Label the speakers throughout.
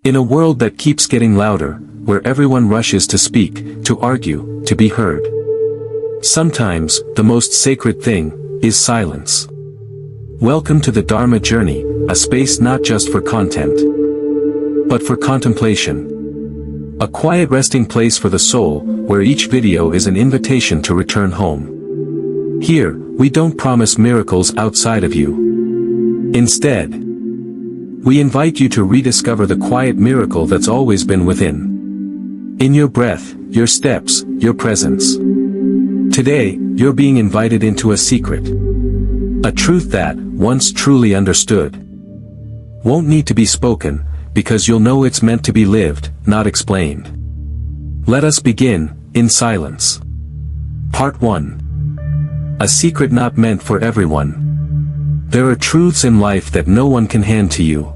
Speaker 1: In a world that keeps getting louder, where everyone rushes to speak, to argue, to be heard, sometimes, the most sacred thing, is silence. Welcome to the Dharma journey, a space not just for content, but for contemplation. A quiet resting place for the soul, where each video is an invitation to return home. Here, we don't promise miracles outside of you. Instead, we invite you to rediscover the quiet miracle that's always been within. In your breath, your steps, your presence. Today, you're being invited into a secret. A truth that, once truly understood, won't need to be spoken, because you'll know it's meant to be lived, not explained. Let us begin, in silence. Part 1. A secret not meant for everyone. There are truths in life that no one can hand to you.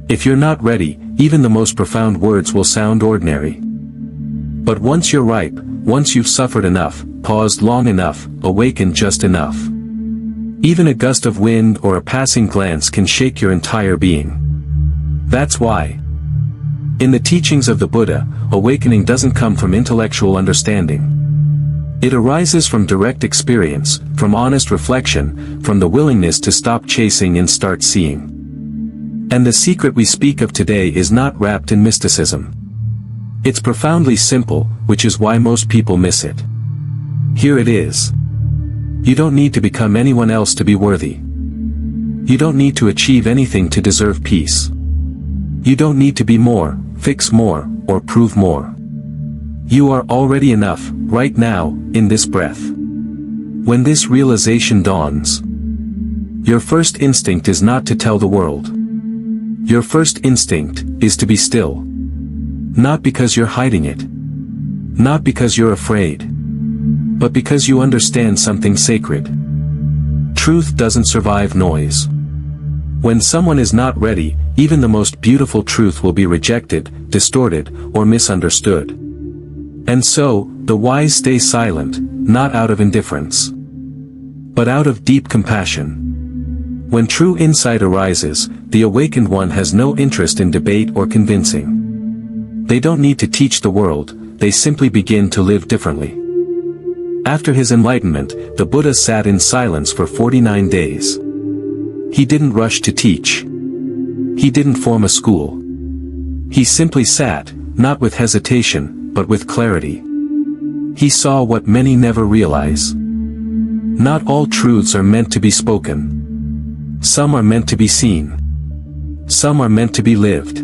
Speaker 1: If you're not ready, even the most profound words will sound ordinary. But once you're ripe, once you've suffered enough, paused long enough, awakened just enough, even a gust of wind or a passing glance can shake your entire being. That's why, in the teachings of the Buddha, awakening doesn't come from intellectual understanding. It arises from direct experience, from honest reflection, from the willingness to stop chasing and start seeing. And the secret we speak of today is not wrapped in mysticism. It's profoundly simple, which is why most people miss it. Here it is. You don't need to become anyone else to be worthy. You don't need to achieve anything to deserve peace. You don't need to be more, fix more, or prove more. You are already enough, right now, in this breath. When this realization dawns, your first instinct is not to tell the world. Your first instinct is to be still. Not because you're hiding it. Not because you're afraid. But because you understand something sacred. Truth doesn't survive noise. When someone is not ready, even the most beautiful truth will be rejected, distorted, or misunderstood. And so, the wise stay silent, not out of indifference, but out of deep compassion. When true insight arises, the awakened one has no interest in debate or convincing. They don't need to teach the world, they simply begin to live differently. After his enlightenment, the Buddha sat in silence for 49 days. He didn't rush to teach. He didn't form a school. He simply sat, not with hesitation, but with clarity. He saw what many never realize. Not all truths are meant to be spoken. Some are meant to be seen. Some are meant to be lived.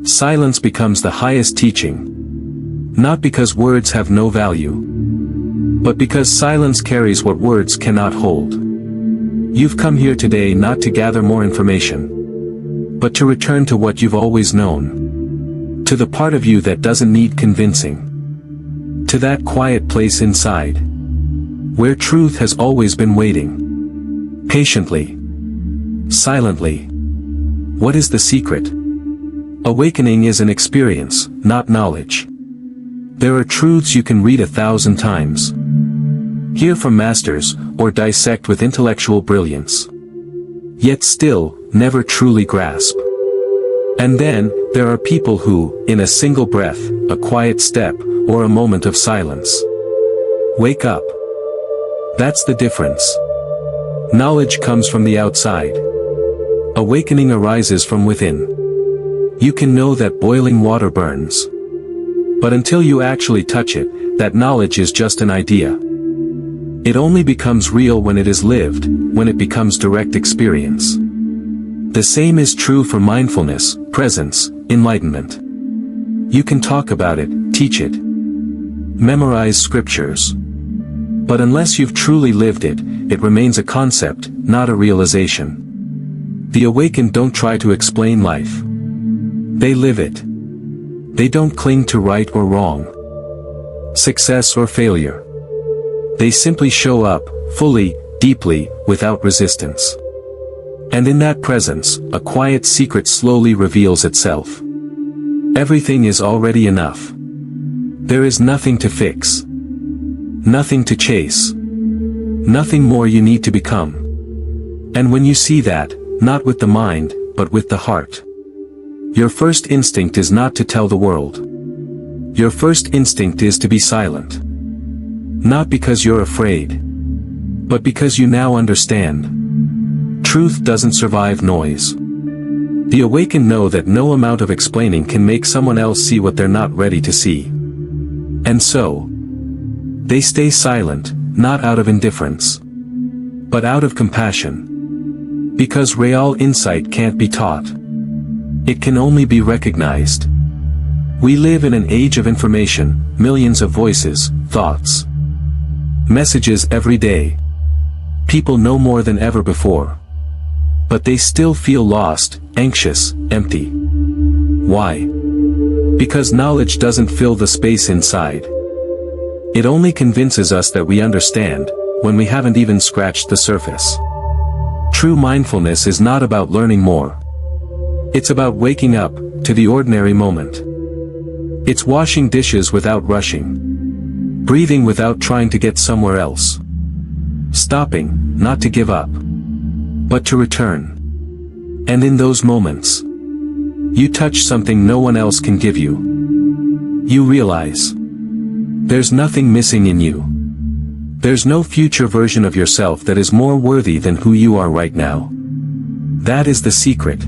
Speaker 1: Silence becomes the highest teaching. Not because words have no value, but because silence carries what words cannot hold. You've come here today not to gather more information, but to return to what you've always known. To the part of you that doesn't need convincing. To that quiet place inside, where truth has always been waiting. Patiently. Silently. What is the secret? Awakening is an experience, not knowledge. There are truths you can read 1,000 times, hear from masters, or dissect with intellectual brilliance, yet still, never truly grasp. And then, there are people who, in a single breath, a quiet step, or a moment of silence, wake up. That's the difference. Knowledge comes from the outside. Awakening arises from within. You can know that boiling water burns, but until you actually touch it, that knowledge is just an idea. It only becomes real when it is lived, when it becomes direct experience. The same is true for mindfulness, presence, enlightenment. You can talk about it, teach it, memorize scriptures. But unless you've truly lived it, it remains a concept, not a realization. The awakened don't try to explain life. They live it. They don't cling to right or wrong, success or failure. They simply show up, fully, deeply, without resistance. And in that presence, a quiet secret slowly reveals itself. Everything is already enough. There is nothing to fix. Nothing to chase. Nothing more you need to become. And when you see that, not with the mind, but with the heart, Your first instinct is not to tell the world. Your first instinct is to be silent. Not because you're afraid, but because you now understand. Truth doesn't survive noise. The awakened know that no amount of explaining can make someone else see what they're not ready to see. And so, they stay silent, not out of indifference, but out of compassion. Because real insight can't be taught. It can only be recognized. We live in an age of information, millions of voices, thoughts, messages every day. People know more than ever before. But they still feel lost, anxious, empty. Why? Because knowledge doesn't fill the space inside. It only convinces us that we understand, when we haven't even scratched the surface. True mindfulness is not about learning more. It's about waking up to the ordinary moment. It's washing dishes without rushing. Breathing without trying to get somewhere else. Stopping, not to give up, but to return. And in those moments, you touch something no one else can give you. You realize there's nothing missing in you. There's no future version of yourself that is more worthy than who you are right now. That is the secret.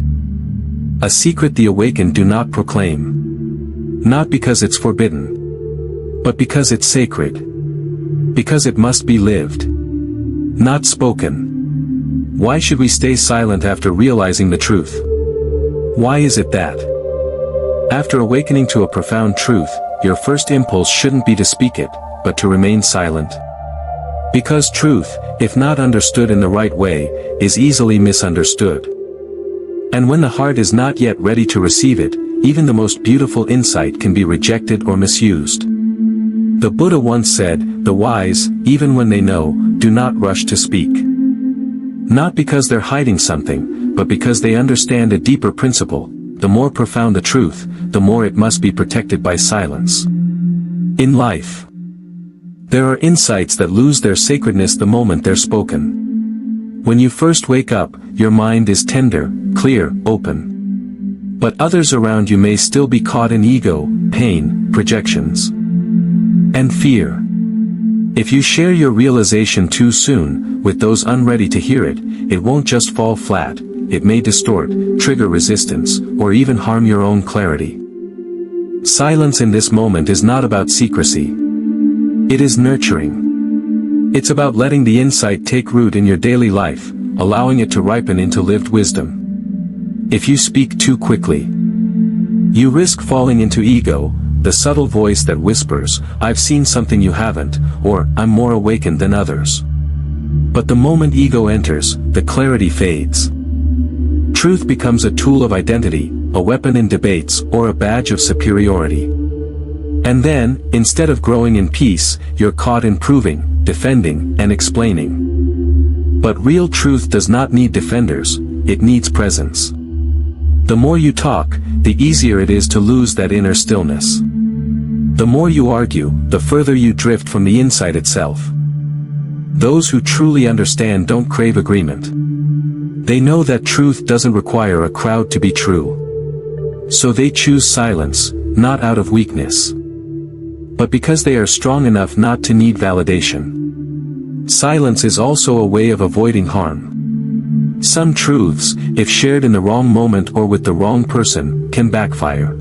Speaker 1: A secret the awakened do not proclaim. Not because it's forbidden, but because it's sacred. Because it must be lived, not spoken. Why should we stay silent after realizing the truth? Why is it that, after awakening to a profound truth, your first impulse shouldn't be to speak it, but to remain silent? Because truth, if not understood in the right way, is easily misunderstood. And when the heart is not yet ready to receive it, even the most beautiful insight can be rejected or misused. The Buddha once said, "The wise, even when they know, do not rush to speak." Not because they're hiding something, but because they understand a deeper principle: the more profound the truth, the more it must be protected by silence. In life, there are insights that lose their sacredness the moment they're spoken. When you first wake up, your mind is tender, clear, open. But others around you may still be caught in ego, pain, projections, and fear. If you share your realization too soon, with those unready to hear it, it won't just fall flat, it may distort, trigger resistance, or even harm your own clarity. Silence in this moment is not about secrecy. It is nurturing. It's about letting the insight take root in your daily life, allowing it to ripen into lived wisdom. If you speak too quickly, you risk falling into ego, the subtle voice that whispers, "I've seen something you haven't," or "I'm more awakened than others." But the moment ego enters, the clarity fades. Truth becomes a tool of identity, a weapon in debates, or a badge of superiority. And then, instead of growing in peace, you're caught in proving, defending, and explaining. But real truth does not need defenders, it needs presence. The more you talk, the easier it is to lose that inner stillness. The more you argue, the further you drift from the insight itself. Those who truly understand don't crave agreement. They know that truth doesn't require a crowd to be true. So they choose silence, not out of weakness, but because they are strong enough not to need validation. Silence is also a way of avoiding harm. Some truths, if shared in the wrong moment or with the wrong person, can backfire.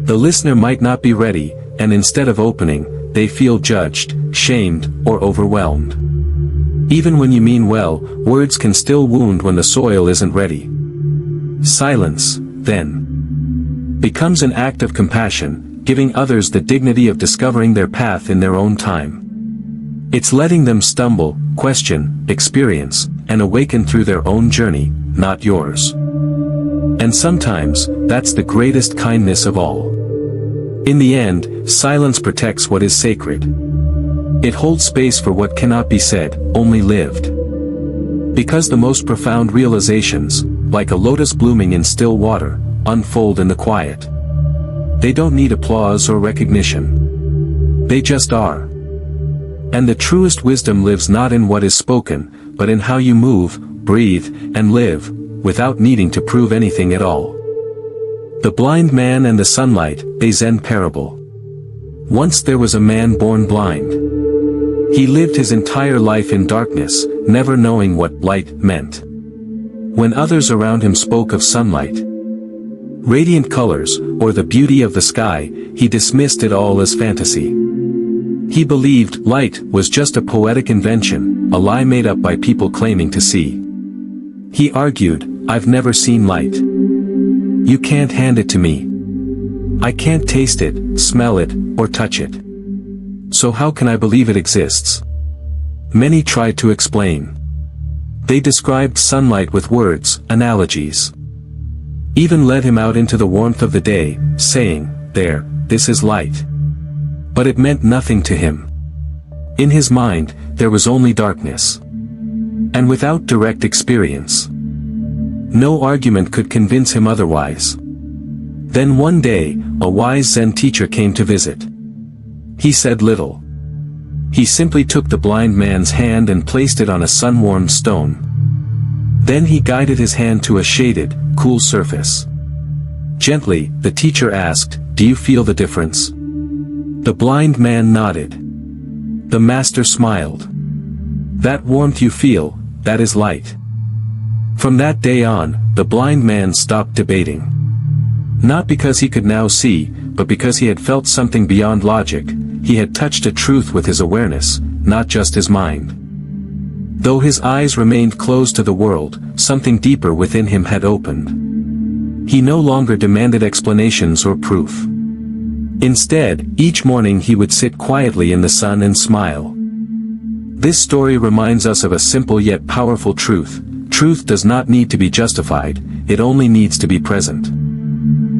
Speaker 1: The listener might not be ready, and instead of opening, they feel judged, shamed, or overwhelmed. Even when you mean well, words can still wound when the soil isn't ready. Silence, then, becomes an act of compassion, giving others the dignity of discovering their path in their own time. It's letting them stumble, question, experience, and awaken through their own journey, not yours. And sometimes, that's the greatest kindness of all. In the end, silence protects what is sacred. It holds space for what cannot be said, only lived. Because the most profound realizations, like a lotus blooming in still water, unfold in the quiet. They don't need applause or recognition. They just are. And the truest wisdom lives not in what is spoken, but in how you move, breathe, and live, without needing to prove anything at all. The Blind Man and the Sunlight, a Zen Parable. Once there was a man born blind. He lived his entire life in darkness, never knowing what light meant. When others around him spoke of sunlight, radiant colors, or the beauty of the sky, he dismissed it all as fantasy. He believed light was just a poetic invention, a lie made up by people claiming to see. He argued, "I've never seen light. You can't hand it to me. I can't taste it, smell it, or touch it. So how can I believe it exists?" Many tried to explain. They described sunlight with words, analogies. Even led him out into the warmth of the day, saying, "There, this is light." But it meant nothing to him. In his mind, there was only darkness. And without direct experience, no argument could convince him otherwise. Then one day, a wise Zen teacher came to visit. He said little. He simply took the blind man's hand and placed it on a sun-warmed stone. Then he guided his hand to a shaded, cool surface. Gently, the teacher asked, "Do you feel the difference?" The blind man nodded. The master smiled. "That warmth you feel, that is light." From that day on, the blind man stopped debating. Not because he could now see, but because he had felt something beyond logic. He had touched a truth with his awareness, not just his mind. Though his eyes remained closed to the world, something deeper within him had opened. He no longer demanded explanations or proof. Instead, each morning he would sit quietly in the sun and smile. This story reminds us of a simple yet powerful truth. Truth does not need to be justified, it only needs to be present.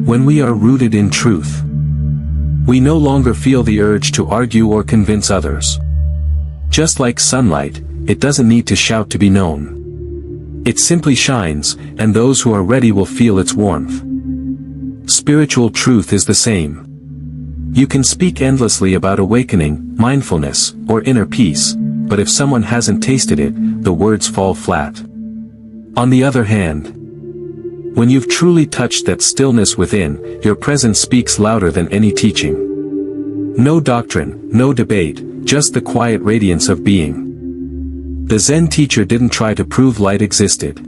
Speaker 1: When we are rooted in truth, we no longer feel the urge to argue or convince others. Just like sunlight, it doesn't need to shout to be known. It simply shines, and those who are ready will feel its warmth. Spiritual truth is the same. You can speak endlessly about awakening, mindfulness, or inner peace, but if someone hasn't tasted it, the words fall flat. On the other hand, when you've truly touched that stillness within, your presence speaks louder than any teaching. No doctrine, no debate, just the quiet radiance of being. The Zen teacher didn't try to prove light existed.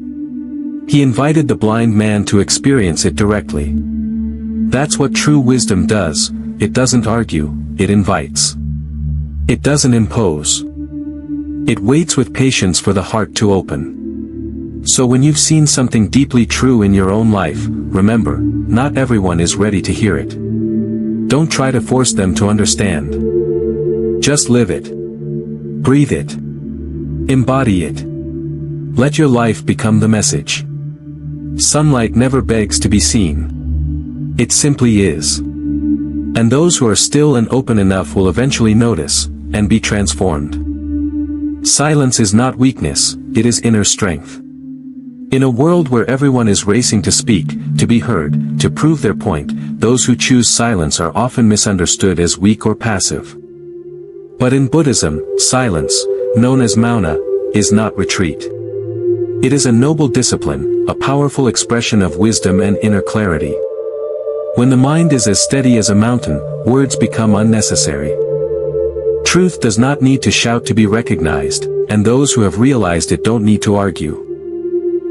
Speaker 1: He invited the blind man to experience it directly. That's what true wisdom does. It doesn't argue, it invites. It doesn't impose. It waits with patience for the heart to open. So when you've seen something deeply true in your own life, remember, not everyone is ready to hear it. Don't try to force them to understand. Just live it. Breathe it. Embody it. Let your life become the message. Sunlight never begs to be seen. It simply is. And those who are still and open enough will eventually notice, and be transformed. Silence is not weakness, it is inner strength. In a world where everyone is racing to speak, to be heard, to prove their point, those who choose silence are often misunderstood as weak or passive. But in Buddhism, silence, known as mauna, is not retreat. It is a noble discipline, a powerful expression of wisdom and inner clarity. When the mind is as steady as a mountain, words become unnecessary. Truth does not need to shout to be recognized, and those who have realized it don't need to argue.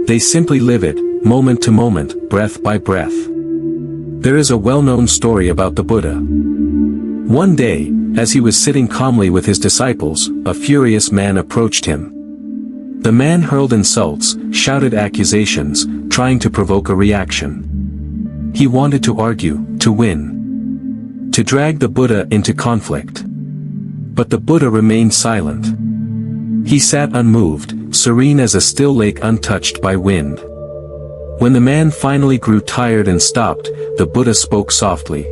Speaker 1: They simply live it, moment to moment, breath by breath. There is a well-known story about the Buddha. One day, as he was sitting calmly with his disciples, a furious man approached him. The man hurled insults, shouted accusations, trying to provoke a reaction. He wanted to argue, to win. To drag the Buddha into conflict. But the Buddha remained silent. He sat unmoved, serene as a still lake untouched by wind. When the man finally grew tired and stopped, the Buddha spoke softly.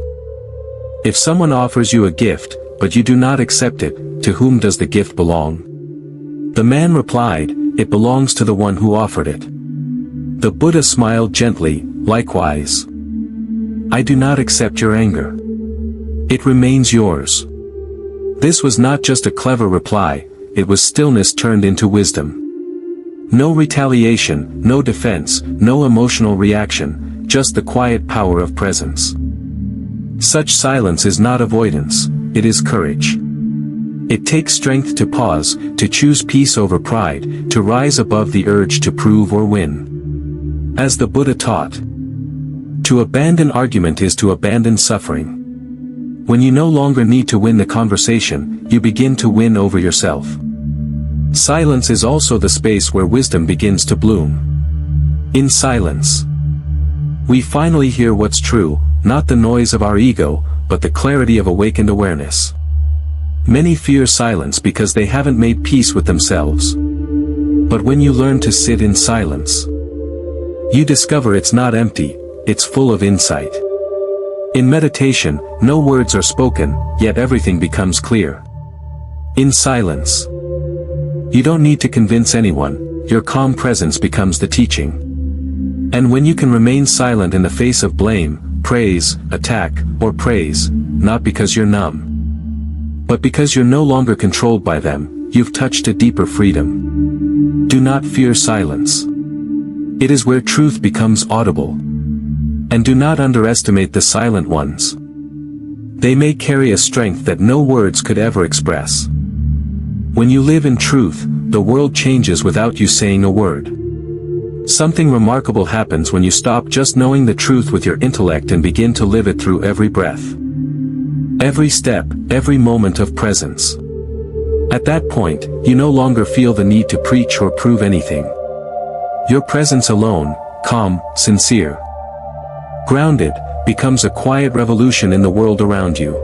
Speaker 1: If someone offers you a gift, but you do not accept it, to whom does the gift belong? The man replied, it belongs to the one who offered it. The Buddha smiled gently, likewise. I do not accept your anger. It remains yours. This was not just a clever reply, it was stillness turned into wisdom. No retaliation, no defense, no emotional reaction, just the quiet power of presence. Such silence is not avoidance, it is courage. It takes strength to pause, to choose peace over pride, to rise above the urge to prove or win. As the Buddha taught, to abandon argument is to abandon suffering. When you no longer need to win the conversation, you begin to win over yourself. Silence is also the space where wisdom begins to bloom. In silence, we finally hear what's true, not the noise of our ego, but the clarity of awakened awareness. Many fear silence because they haven't made peace with themselves. But when you learn to sit in silence, you discover it's not empty, it's full of insight. In meditation, no words are spoken, yet everything becomes clear. In silence, you don't need to convince anyone, your calm presence becomes the teaching. And when you can remain silent in the face of blame, praise, attack, or praise, not because you're numb, but because you're no longer controlled by them, you've touched a deeper freedom. Do not fear silence. It is where truth becomes audible. And do not underestimate the silent ones. They may carry a strength that no words could ever express. When you live in truth, the world changes without you saying a word. Something remarkable happens when you stop just knowing the truth with your intellect and begin to live it through every breath, every step, every moment of presence. At that point, you no longer feel the need to preach or prove anything. Your presence alone, calm, sincere, grounded, becomes a quiet revolution in the world around you.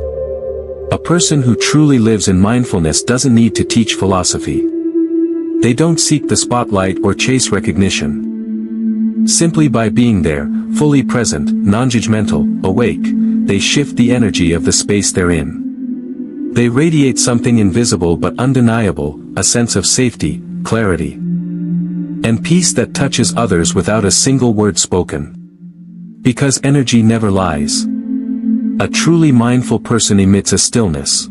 Speaker 1: A person who truly lives in mindfulness doesn't need to teach philosophy. They don't seek the spotlight or chase recognition. Simply by being there, fully present, non-judgmental, awake, they shift the energy of the space they're in. They radiate something invisible but undeniable, a sense of safety, clarity, and peace that touches others without a single word spoken. Because energy never lies. A truly mindful person emits a stillness,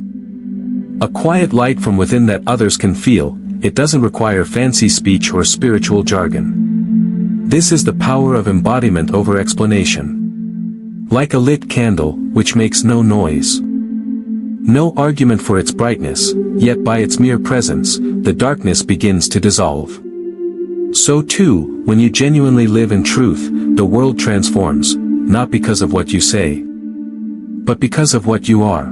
Speaker 1: a quiet light from within that others can feel. It doesn't require fancy speech or spiritual jargon. This is the power of embodiment over explanation. Like a lit candle, which makes no noise, no argument for its brightness, yet by its mere presence, the darkness begins to dissolve. So too, when you genuinely live in truth, the world transforms, not because of what you say, but because of what you are.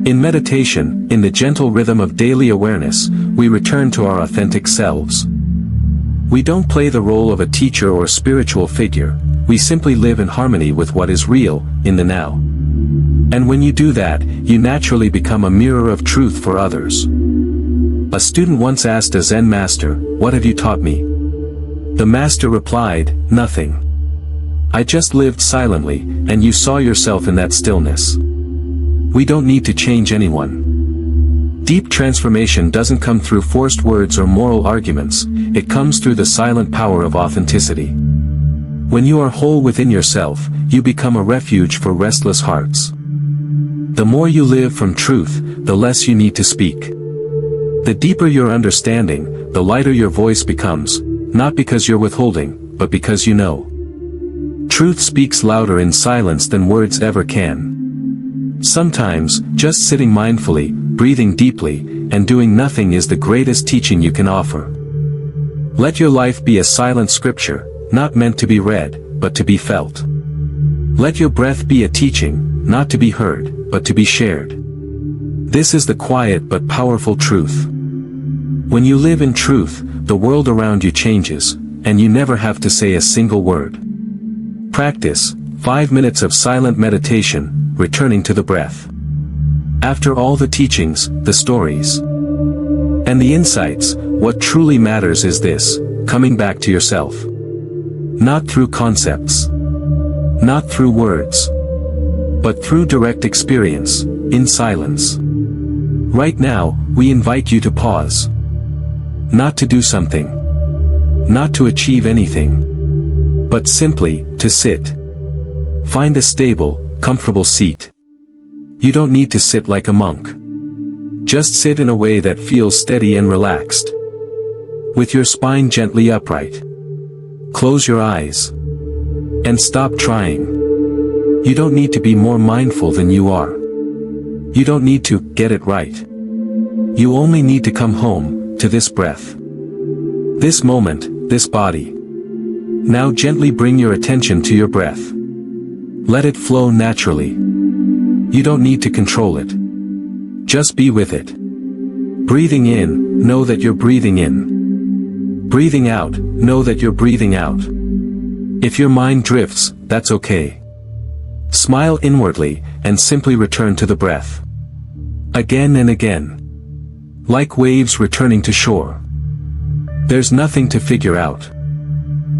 Speaker 1: In meditation, in the gentle rhythm of daily awareness, we return to our authentic selves. We don't play the role of a teacher or spiritual figure, we simply live in harmony with what is real, in the now. And when you do that, you naturally become a mirror of truth for others. A student once asked a Zen master, "What have you taught me?" The master replied, "Nothing. I just lived silently, and you saw yourself in that stillness." We don't need to change anyone. Deep transformation doesn't come through forced words or moral arguments, it comes through the silent power of authenticity. When you are whole within yourself, you become a refuge for restless hearts. The more you live from truth, the less you need to speak. The deeper your understanding, the lighter your voice becomes, not because you're withholding, but because you know. Truth speaks louder in silence than words ever can. Sometimes, just sitting mindfully, breathing deeply, and doing nothing is the greatest teaching you can offer. Let your life be a silent scripture, not meant to be read, but to be felt. Let your breath be a teaching, not to be heard, but to be shared. This is the quiet but powerful truth. When you live in truth, the world around you changes, and you never have to say a single word. Practice 5 minutes of silent meditation, returning to the breath. After all the teachings, the stories, and the insights, what truly matters is this: coming back to yourself. Not through concepts, not through words, but through direct experience, in silence. Right now, we invite you to pause. Not to do something, not to achieve anything, but simply to sit. Find a stable, comfortable seat. You don't need to sit like a monk. Just sit in a way that feels steady and relaxed, with your spine gently upright. Close your eyes. And stop trying. You don't need to be more mindful than you are. You don't need to get it right. You only need to come home to this breath. This moment, this body. Now gently bring your attention to your breath. Let it flow naturally. You don't need to control it. Just be with it. Breathing in, know that you're breathing in. Breathing out, know that you're breathing out. If your mind drifts, that's okay. Smile inwardly, and simply return to the breath. Again and again. Like waves returning to shore. There's nothing to figure out.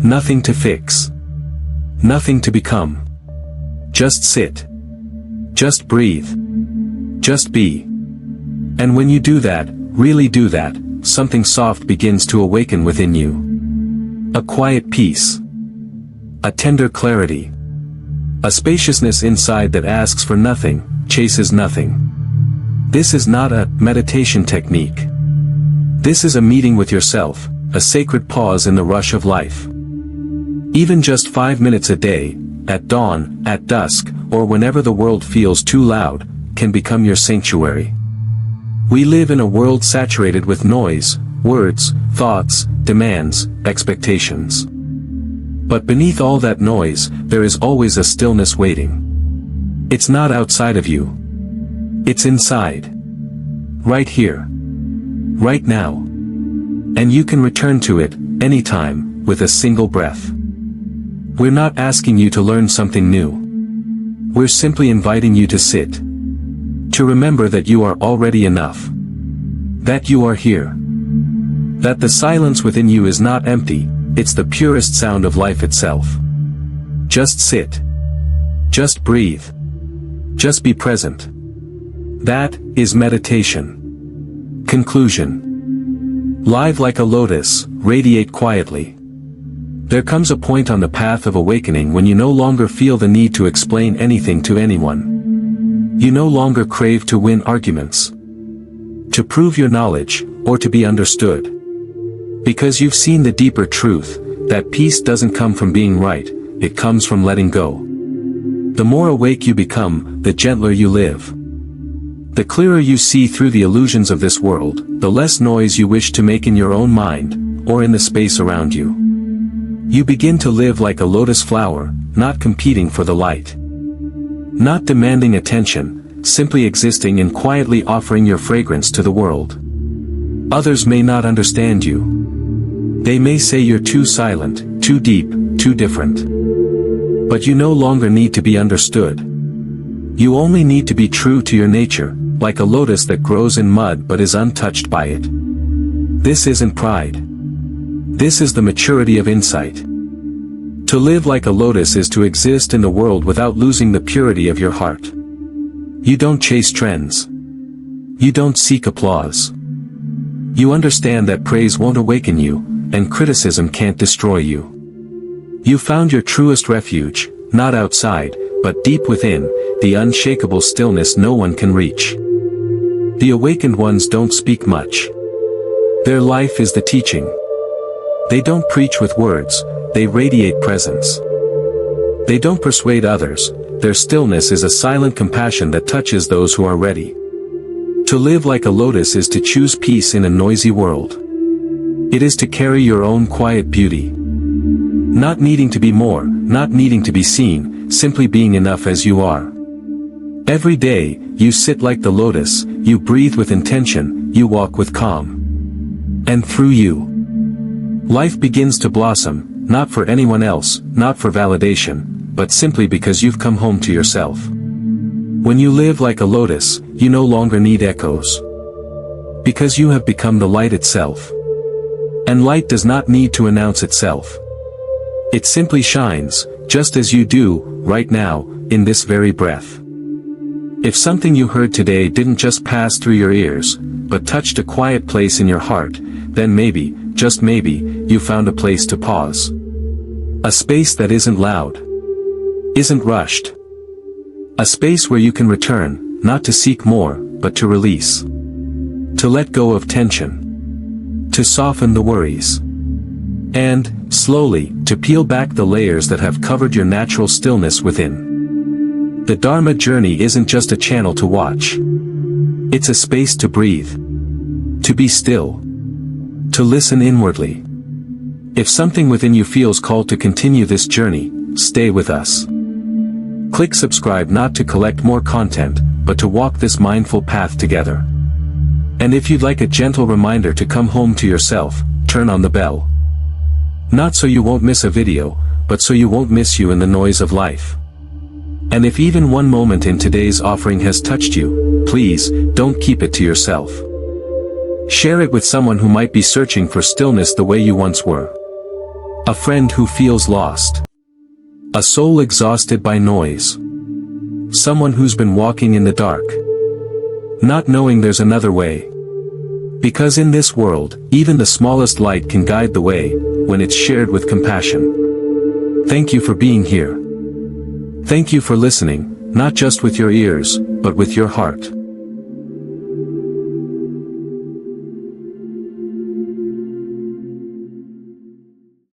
Speaker 1: Nothing to fix. Nothing to become. Just sit. Just breathe. Just be. And when you do that, really do that, something soft begins to awaken within you. A quiet peace. A tender clarity. A spaciousness inside that asks for nothing, chases nothing. This is not a meditation technique. This is a meeting with yourself, a sacred pause in the rush of life. Even just 5 minutes a day, at dawn, at dusk, or whenever the world feels too loud, can become your sanctuary. We live in a world saturated with noise, words, thoughts, demands, expectations. But beneath all that noise, there is always a stillness waiting. It's not outside of you. It's inside. Right here. Right now. And you can return to it, anytime, with a single breath. We're not asking you to learn something new. We're simply inviting you to sit. To remember that you are already enough. That you are here. That the silence within you is not empty, it's the purest sound of life itself. Just sit. Just breathe. Just be present. That is meditation. Conclusion. Live like a lotus, radiate quietly. There comes a point on the path of awakening when you no longer feel the need to explain anything to anyone. You no longer crave to win arguments, to prove your knowledge, or to be understood. Because you've seen the deeper truth, that peace doesn't come from being right, it comes from letting go. The more awake you become, the gentler you live. The clearer you see through the illusions of this world, the less noise you wish to make in your own mind, or in the space around you. You begin to live like a lotus flower, not competing for the light. Not demanding attention, simply existing and quietly offering your fragrance to the world. Others may not understand you. They may say you're too silent, too deep, too different. But you no longer need to be understood. You only need to be true to your nature, like a lotus that grows in mud but is untouched by it. This isn't pride. This is the maturity of insight. To live like a lotus is to exist in the world without losing the purity of your heart. You don't chase trends. You don't seek applause. You understand that praise won't awaken you, and criticism can't destroy you. You found your truest refuge, not outside, but deep within, the unshakable stillness no one can reach. The awakened ones don't speak much. Their life is the teaching. They don't preach with words, they radiate presence. They don't persuade others, their stillness is a silent compassion that touches those who are ready. To live like a lotus is to choose peace in a noisy world. It is to carry your own quiet beauty. Not needing to be more, not needing to be seen, simply being enough as you are. Every day, you sit like the lotus, you breathe with intention, you walk with calm. And through you, life begins to blossom, not for anyone else, not for validation, but simply because you've come home to yourself. When you live like a lotus, you no longer need echoes. Because you have become the light itself. And light does not need to announce itself. It simply shines, just as you do, right now, in this very breath. If something you heard today didn't just pass through your ears, but touched a quiet place in your heart, then maybe, just maybe, you found a place to pause. A space that isn't loud. Isn't rushed. A space where you can return, not to seek more, but to release. To let go of tension. To soften the worries. And, slowly, to peel back the layers that have covered your natural stillness within. The Dharma journey isn't just a channel to watch. It's a space to breathe. To be still. To listen inwardly. If something within you feels called to continue this journey, stay with us. Click subscribe not to collect more content, but to walk this mindful path together. And if you'd like a gentle reminder to come home to yourself, turn on the bell. Not so you won't miss a video, but so you won't miss you in the noise of life. And if even one moment in today's offering has touched you, please, don't keep it to yourself. Share it with someone who might be searching for stillness the way you once were. A friend who feels lost. A soul exhausted by noise. Someone who's been walking in the dark. Not knowing there's another way. Because in this world, even the smallest light can guide the way, when it's shared with compassion. Thank you for being here. Thank you for listening, not just with your ears, but with your heart.